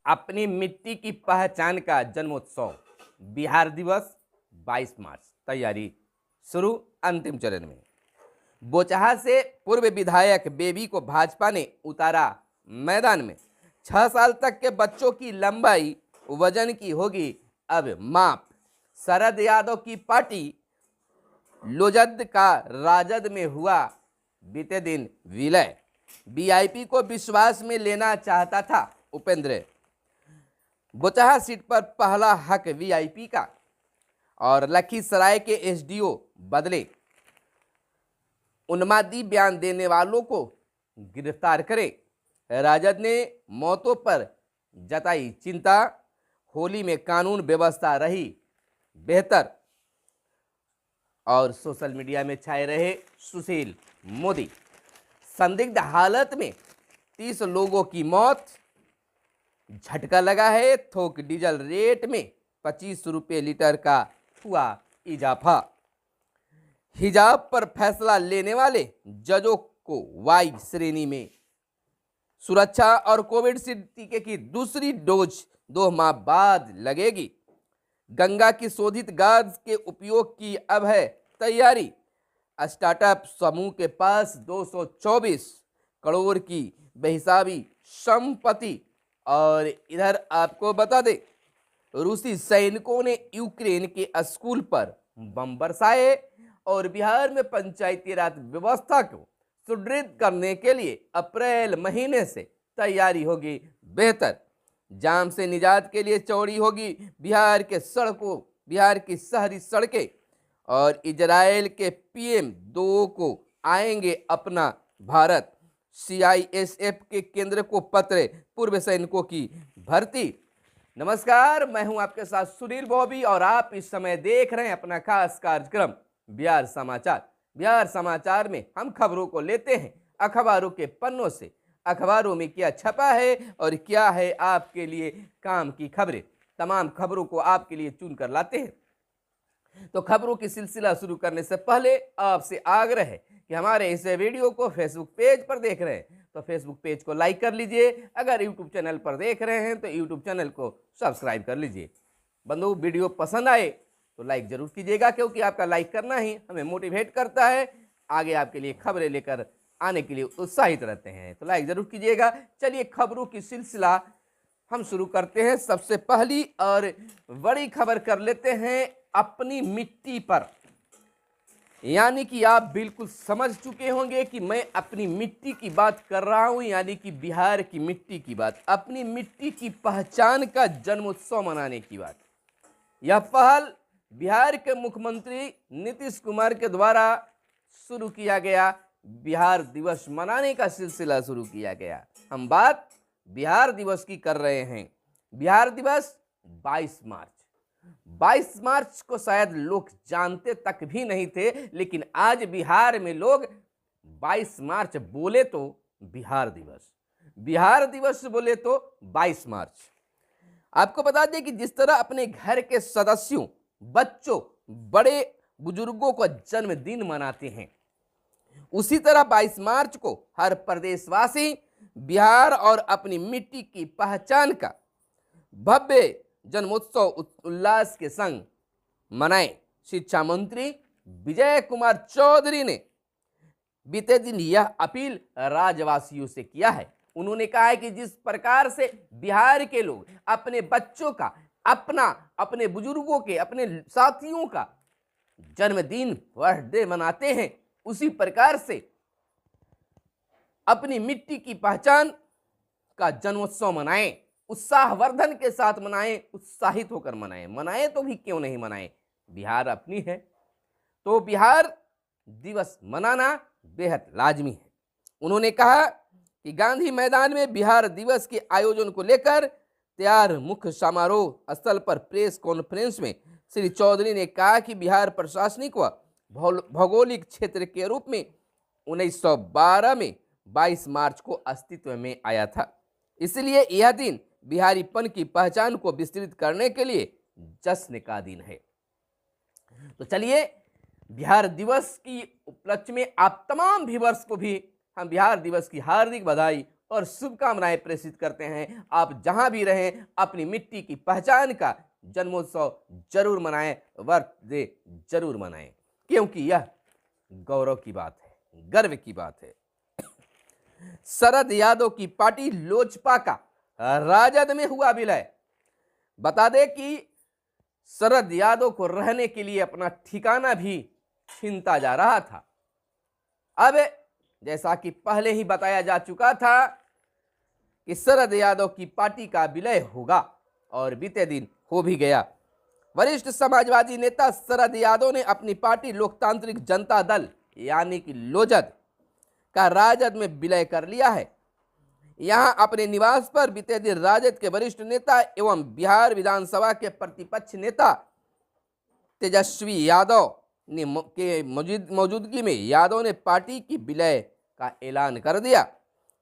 अपनी मिट्टी की पहचान का जन्मोत्सव बिहार दिवस 22 मार्च। तैयारी शुरू अंतिम चरण में। बोचहा से पूर्व विधायक बेबी को भाजपा ने उतारा मैदान में। 6 साल तक के बच्चों की लंबाई वजन की होगी अब माप। शरद यादव की पार्टी लोजद का राजद में हुआ बीते दिन विलय। वीआईपी को विश्वास में लेना चाहता था उपेंद्र। बोचहा सीट पर पहला हक वीआईपी का और लखीसराय के एसडीओ बदले। उन्मादी बयान देने वालों को गिरफ्तार करें। राजद ने मौतों पर जताई चिंता। होली में कानून व्यवस्था रही बेहतर। और सोशल मीडिया में छाए रहे सुशील मोदी। संदिग्ध हालत में 30 लोगों की मौत। झटका लगा है थोक डीजल रेट में 25 रुपये लीटर का हुआ इजाफा। हिजाब पर फैसला लेने वाले जजों को वाई श्रेणी में। सुरक्षा और कोविड से टीके की दूसरी डोज 2 माह बाद लगेगी। गंगा की शोधित गैस के उपयोग की अब है तैयारी। स्टार्टअप समूह के पास 224 करोड़ की बेहिसाबी संपत्ति। और इधर आपको बता दें, रूसी सैनिकों ने यूक्रेन के स्कूल पर बम बरसाए और बिहार में पंचायती राज व्यवस्था को सुदृढ़ करने के लिए अप्रैल महीने से तैयारी होगी बेहतर। जाम से निजात के लिए चौड़ी होगी बिहार के सड़कों, बिहार की शहरी सड़कें। और इजराइल के पीएम 2 को आएंगे अपना भारत। सीआईएसएफ के केंद्र को पत्र, पूर्व सैनिकों की भर्ती। नमस्कार, मैं हूं आपके साथ सुनील बॉबी और आप इस समय देख रहे हैं अपना खास कार्यक्रम बिहार समाचार। बिहार समाचार में हम खबरों को लेते हैं अखबारों के पन्नों से। अखबारों में क्या छपा है और क्या है आपके लिए काम की खबरें, तमाम खबरों को आपके लिए चुनकर लाते हैं। तो खबरों की सिलसिला शुरू करने से पहले आपसे आग्रह है कि हमारे इस वीडियो को फेसबुक पेज पर देख रहे हैं तो फेसबुक पेज को लाइक कर लीजिए। अगर यूट्यूब चैनल पर देख रहे हैं तो यूट्यूब चैनल को सब्सक्राइब कर लीजिए। बंधु, वीडियो पसंद आए तो लाइक जरूर कीजिएगा, क्योंकि आपका लाइक करना ही हमें मोटिवेट करता है, आगे आपके लिए खबरें लेकर आने के लिए उत्साहित रहते हैं। तो लाइक जरूर कीजिएगा। चलिए खबरों की सिलसिला हम शुरू करते हैं। सबसे पहली और बड़ी खबर कर लेते हैं अपनी मिट्टी पर। यानी कि आप बिल्कुल समझ चुके होंगे कि मैं अपनी मिट्टी की बात कर रहा हूं, यानी कि बिहार की मिट्टी की बात, अपनी मिट्टी की पहचान का जन्मोत्सव मनाने की बात। यह पहल बिहार के मुख्यमंत्री नीतीश कुमार के द्वारा शुरू किया गया। बिहार दिवस मनाने का सिलसिला शुरू किया गया। हम बात बिहार दिवस की कर रहे हैं। बिहार दिवस 22 मार्च। 22 मार्च को शायद लोग जानते तक भी नहीं थे, लेकिन आज बिहार में लोग 22 मार्च बोले तो बिहार दिवस, बिहार दिवस बोले तो 22 मार्च। आपको बता दें कि जिस तरह अपने घर के सदस्यों, बच्चों, बड़े बुजुर्गों को जन्मदिन मनाते हैं, उसी तरह 22 मार्च को हर प्रदेशवासी बिहार और अपनी मिट्टी की पहचान का भव्य जन्मोत्सव उल्लास के संग मनाएं। शिक्षा मंत्री विजय कुमार चौधरी ने बीते दिन यह अपील राज्यवासियों से किया है। उन्होंने कहा है कि जिस प्रकार से बिहार के लोग अपने बच्चों का, अपने बुजुर्गों के, अपने साथियों का जन्मदिन, बर्थडे मनाते हैं, उसी प्रकार से अपनी मिट्टी की पहचान का जन्मोत्सव मनाएं। उत्साहवर्धन के साथ मनाएं, उत्साहित होकर मनाएं। मनाएं तो भी क्यों नहीं मनाएं, बिहार अपनी है तो बिहार दिवस मनाना बेहद लाजमी है। उन्होंने कहा कि गांधी मैदान में बिहार दिवस के आयोजन को लेकर तैयार मुख्य समारोह स्थल पर प्रेस कॉन्फ्रेंस में श्री चौधरी ने कहा कि बिहार प्रशासनिक व भौगोलिक क्षेत्र के रूप में 1912 में 22 मार्च को अस्तित्व में आया था। इसलिए यह दिन बिहारीपन की पहचान को विस्तृत करने के लिए जश्न का दिन है। तो चलिए बिहार दिवस की उपलक्ष्य में आप तमाम व्यूअर्स को भी हम बिहार दिवस की हार्दिक बधाई और शुभकामनाएं प्रेषित करते हैं। आप जहां भी रहें अपनी मिट्टी की पहचान का जन्मोत्सव जरूर मनाएं, बर्थडे जरूर मनाएं, क्योंकि यह गौरव की बात है, गर्व की बात है। शरद यादव की पार्टी लोजपा का राजद में हुआ विलय। बता दें कि शरद यादव को रहने के लिए अपना ठिकाना भी छीनता जा रहा था। अब जैसा कि पहले ही बताया जा चुका था कि शरद यादव की पार्टी का विलय होगा और बीते दिन हो भी गया। वरिष्ठ समाजवादी नेता शरद यादव ने अपनी पार्टी लोकतांत्रिक जनता दल यानी कि लोजद का राजद में विलय कर लिया है। यहां अपने निवास पर बीते दिन राजद के वरिष्ठ नेता एवं बिहार विधानसभा के प्रतिपक्ष नेता तेजस्वी यादव ने के मौजूदगी में यादव ने पार्टी की विलय का ऐलान कर दिया।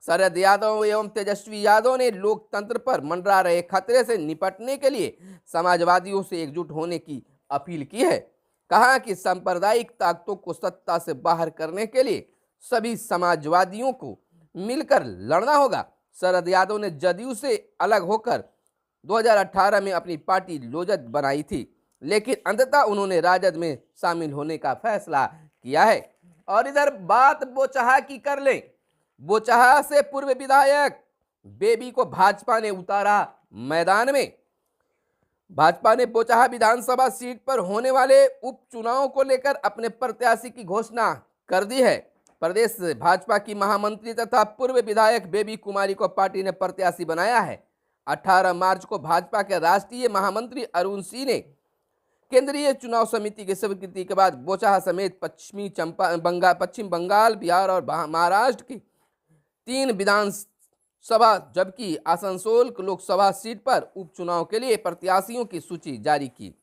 शरद यादव एवं तेजस्वी यादव ने लोकतंत्र पर मंडरा रहे खतरे से निपटने के लिए समाजवादियों से एकजुट होने की अपील की है। कहा कि सांप्रदायिक ताकतों को सत्ता से बाहर करने के लिए सभी समाजवादियों को मिलकर लड़ना होगा। शरद यादव ने जदयू से अलग होकर 2018 में अपनी पार्टी लोजद बनाई थी, लेकिन अंततः उन्होंने राजद में शामिल होने का फैसला किया है। और इधर बात बोचहा की कर लें। बोचहा से पूर्व विधायक बेबी को भाजपा ने उतारा मैदान में। भाजपा ने बोचहा विधानसभा सीट पर होने वाले उपचुनाव को लेकर अपने प्रत्याशी की घोषणा कर दी है। प्रदेश भाजपा की महामंत्री तथा पूर्व विधायक बेबी कुमारी को पार्टी ने प्रत्याशी बनाया है। 18 मार्च को भाजपा के राष्ट्रीय महामंत्री अरुण सिंह ने केंद्रीय चुनाव समिति की स्वीकृति के बाद बोचहा समेत पश्चिम बंगाल, बिहार और महाराष्ट्र की 3 विधानसभा जबकि आसनसोल लोकसभा सीट पर उपचुनाव के लिए प्रत्याशियों की सूची जारी की।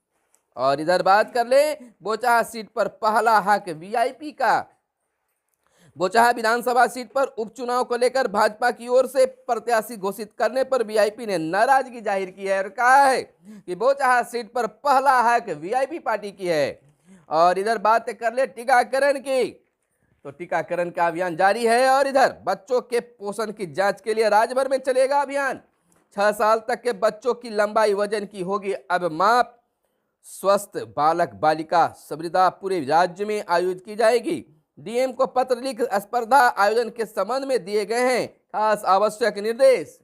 और इधर बात कर ले बोचहा सीट पर पहला हक वीआईपी का। बोचहा विधानसभा सीट पर उपचुनाव को लेकर भाजपा की ओर से प्रत्याशी घोषित करने पर वीआईपी ने नाराजगी जाहिर की है और कहा है कि बोचहा सीट पर पहला हक वीआईपी पार्टी की है। और इधर बात कर ले टीकाकरण की, तो टीकाकरण का अभियान जारी है। और इधर बच्चों के पोषण की जांच के लिए राज्य भर में चलेगा अभियान। 6 साल तक के बच्चों की लंबाई वजन की होगी अब माप। स्वस्थ बालक बालिका स्पर्धा पूरे राज्य में आयोजित की जाएगी। डीएम को पत्र लिख स्पर्धा आयोजन के संबंध में दिए गए हैं खास आवश्यक निर्देश।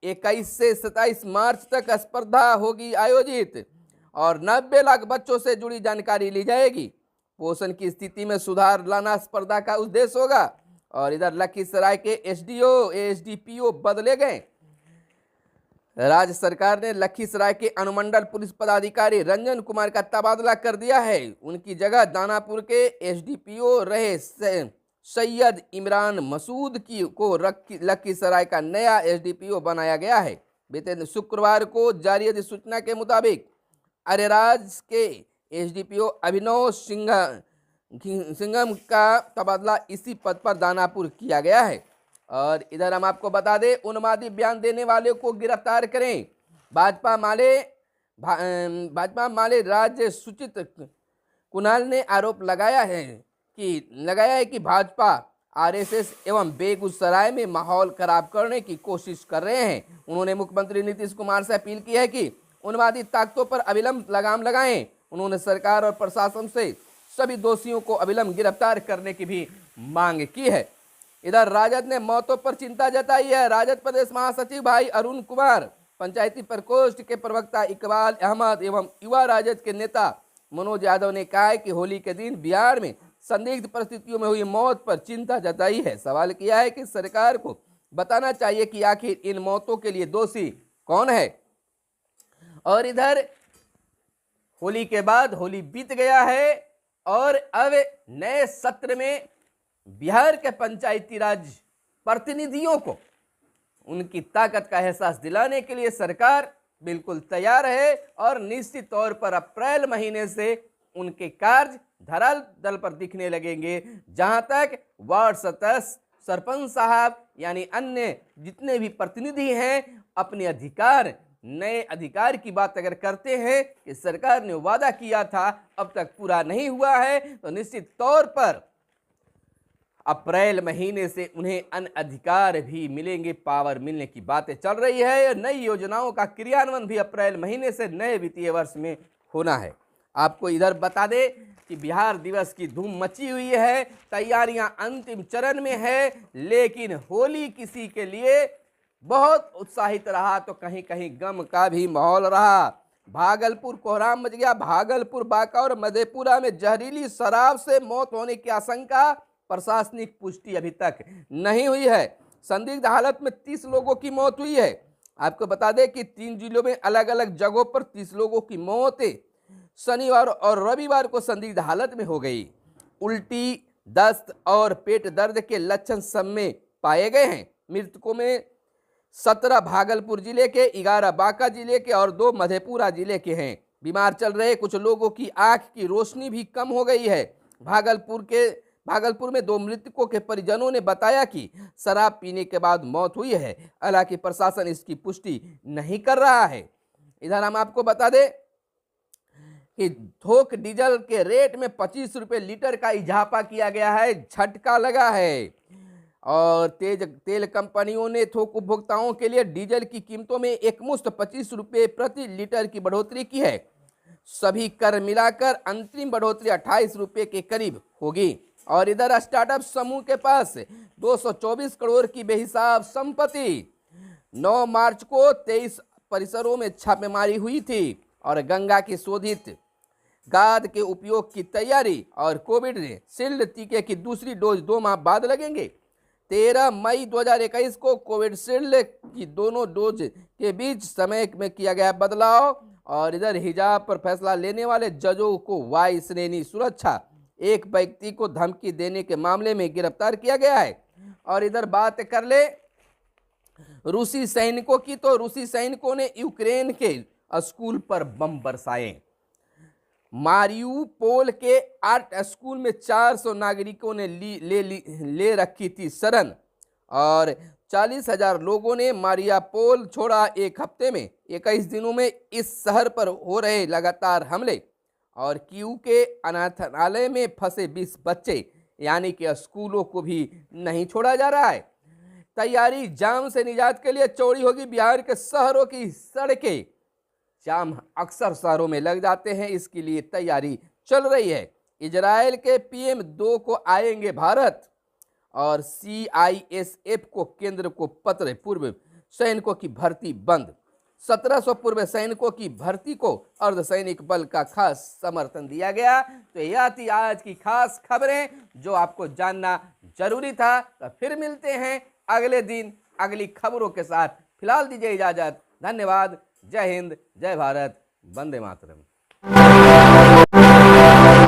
21 से 27 मार्च तक स्पर्धा होगी आयोजित और 90 लाख बच्चों से जुड़ी जानकारी ली जाएगी। पोषण की स्थिति में सुधार लाना स्पर्धा का उद्देश्य होगा। और इधर लखीसराय के एसडीओ एसडीपीओ बदले गए। राज्य सरकार ने लखीसराय के अनुमंडल पुलिस पदाधिकारी रंजन कुमार का तबादला कर दिया है। उनकी जगह दानापुर के एसडीपीओ रहे सैयद इमरान मसूद को लखीसराय का नया एसडीपीओ बनाया गया है। बीते शुक्रवार को जारी अधिसूचना के मुताबिक अरेराज के एसडीपीओ अभिनव सिंघम का तबादला इसी पद पर दानापुर किया गया है। और इधर हम आपको बता दें उन्मादी बयान देने वाले को गिरफ्तार करें। भाजपा माले राज्य सूचित कुणाल ने आरोप लगाया है कि भाजपा आरएसएस एवं बेगूसराय में माहौल खराब करने की कोशिश कर रहे हैं। उन्होंने मुख्यमंत्री नीतीश कुमार से अपील की है कि उन्मादी ताकतों पर अविलंब लगाम लगाएं। उन्होंने सरकार और प्रशासन से सभी दोषियों को अविलंब गिरफ्तार करने की भी मांग की है। इधर राजद ने मौतों पर चिंता जताई है। राजद प्रदेश महासचिव भाई अरुण कुमार, पंचायती प्रकोष्ठ के प्रवक्ता इकबाल अहमद एवं युवा राजद के नेता मनोज यादव ने कहा है कि होली के दिन बिहार में संदिग्ध परिस्थितियों में हुई मौत पर चिंता जताई है। सवाल किया है कि सरकार को बताना चाहिए कि आखिर इन मौतों के लिए दोषी कौन है। और इधर होली के बाद होली बीत गया है और अब नए सत्र में बिहार के पंचायती राज प्रतिनिधियों को उनकी ताकत का एहसास दिलाने के लिए सरकार बिल्कुल तैयार है और निश्चित तौर पर अप्रैल महीने से उनके कार्य धरातल दल पर दिखने लगेंगे। जहां तक वार्ड सदस्य, सरपंच साहब यानी अन्य जितने भी प्रतिनिधि हैं अपने अधिकार, नए अधिकार की बात अगर करते हैं कि सरकार ने वादा किया था अब तक पूरा नहीं हुआ है, तो निश्चित तौर पर अप्रैल महीने से उन्हें अन्य अधिकार भी मिलेंगे, पावर मिलने की बातें चल रही है। नई योजनाओं का क्रियान्वयन भी अप्रैल महीने से नए वित्तीय वर्ष में होना है। आपको इधर बता दें कि बिहार दिवस की धूम मची हुई है, तैयारियां अंतिम चरण में है, लेकिन होली किसी के लिए बहुत उत्साहित रहा तो कहीं कहीं गम का भी माहौल रहा। भागलपुर कोहराम मच गया। भागलपुर, बांका और मधेपुरा में जहरीली शराब से मौत होने की आशंका, प्रशासनिक पुष्टि अभी तक नहीं हुई है। संदिग्ध हालत में 30 लोगों की मौत हुई है। आपको बता दें कि 3 जिलों में अलग अलग जगहों पर 30 लोगों की मौत शनिवार और रविवार को संदिग्ध हालत में हो गई। उल्टी, दस्त और पेट दर्द के लक्षण सब में पाए गए हैं। मृतकों में 17 भागलपुर जिले के, 11 बांका जिले के और 2 मधेपुरा जिले के हैं। बीमार चल रहे कुछ लोगों की आंख की रोशनी भी कम हो गई है। भागलपुर में 2 मृतकों के परिजनों ने बताया कि शराब पीने के बाद मौत हुई है। हालांकि प्रशासन इसकी पुष्टि नहीं कर रहा है। इधर हम आपको बता दें कि थोक डीजल के रेट में 25 रुपये लीटर का इजाफा किया गया है। झटका लगा है और तेल कंपनियों ने थोक उपभोक्ताओं के लिए डीजल की कीमतों में एकमुश्त 25 रुपये प्रति लीटर की बढ़ोतरी की है। सभी कर मिलाकर अंतरिम बढ़ोतरी 28 रुपये के करीब होगी। और इधर स्टार्टअप समूह के पास 224 करोड़ की बेहिसाब संपत्ति। 9 मार्च को 23 परिसरों में छापेमारी हुई थी और गंगा की शोधित गाद के उपयोग की तैयारी और कोविड शील्ड टीके की दूसरी डोज 2 माह बाद लगेंगे। 13 मई 2021 को कोविड शील्ड की दोनों डोज के बीच समय में किया गया बदलाव। और इधर हिजाब पर फैसला लेने वाले जजों को वाई श्रेणी सुरक्षा। एक व्यक्ति को धमकी देने के मामले में गिरफ्तार किया गया है। और इधर बात कर ले रूसी सैनिकों की, तो रूसी सैनिकों ने यूक्रेन के स्कूल पर बम बरसाए। मारियुपोल के 8 स्कूल में 400 नागरिकों ने ले रखी थी शरण और 40,000 लोगों ने मारियुपोल छोड़ा। एक हफ्ते में 21 दिनों में इस शहर पर हो रहे लगातार हमले और कीव के अनाथालय में फंसे 20 बच्चे, यानी कि स्कूलों को भी नहीं छोड़ा जा रहा है। तैयारी जाम से निजात के लिए चौड़ी होगी। बिहार के शहरों की सड़कें, जाम अक्सर शहरों में लग जाते हैं, इसके लिए तैयारी चल रही है। इजराइल के PM 2 को आएंगे भारत और CISF को केंद्र को पत्र, पूर्व सैनिकों की भर्ती बंद। 1700 पूर्व सैनिकों की भर्ती को अर्धसैनिक बल का खास समर्थन दिया गया। तो यह थी आज की खास खबरें जो आपको जानना जरूरी था। तो फिर मिलते हैं अगले दिन अगली खबरों के साथ। फिलहाल दीजिए इजाजत। धन्यवाद। जय हिंद, जय भारत, वंदे मातरम।